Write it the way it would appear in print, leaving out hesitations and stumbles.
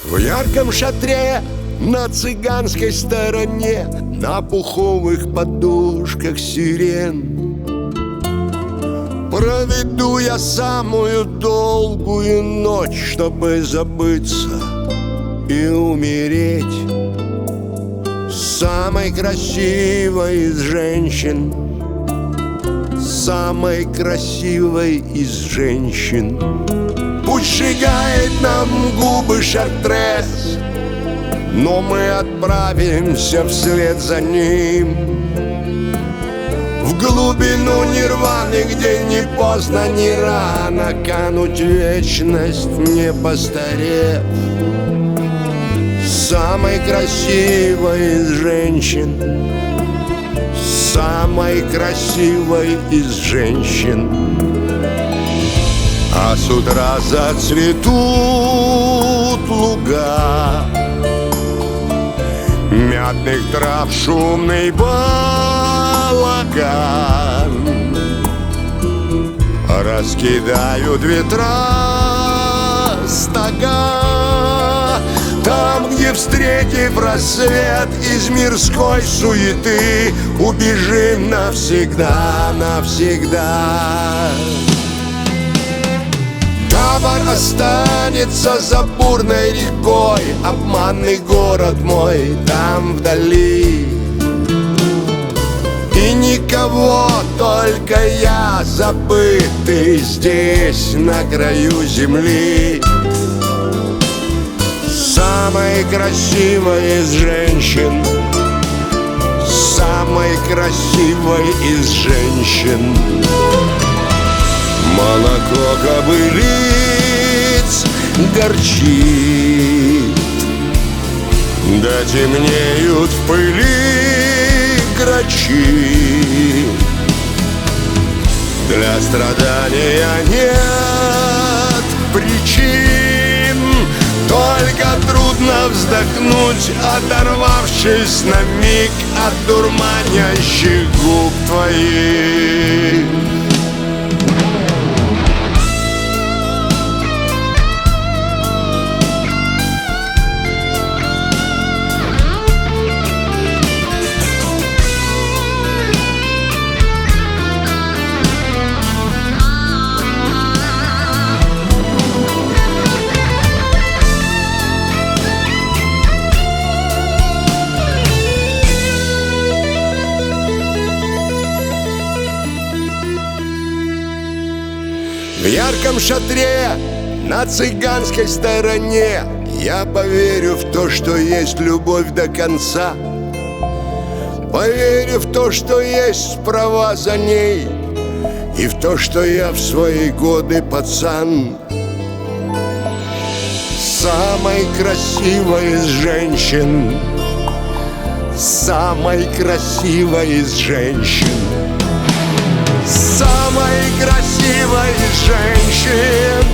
В ярком шатре на цыганской стороне, на пуховых подушках сирен, проведу я самую долгую ночь, чтобы забыться и умереть. Самой красивой из женщин, самой красивой из женщин. Пусть сжигает нам губы Шартрез, но мы отправимся вслед за ним в глубину нирваны, где ни поздно, ни рано кануть в вечность, не постарев. Самой красивой из женщин, самой красивой из женщин. А с утра зацветут луга мятных трав шумный балаган. Раскидают ветра стога там, где, встретив рассвет, из мирской суеты убежим навсегда, навсегда. Тавр останется за бурной рекой, обманный город мой там вдали. И никого, только я, забытый здесь, на краю земли. Самой красивой из женщин, самой красивой из женщин. Молоко кобылиц горчит, да темнеют в пыли грачи. Для страдания нет причин, только трудно вздохнуть, оторвавшись на миг от дурманящих губ твоих. В ярком шатре на цыганской стороне я поверю в то, что есть любовь до конца. Поверю в то, что есть права за ней, и в то, что я в свои годы пацан. Самой красивой из женщин, самой красивой из женщин. Самой красивой из женщин.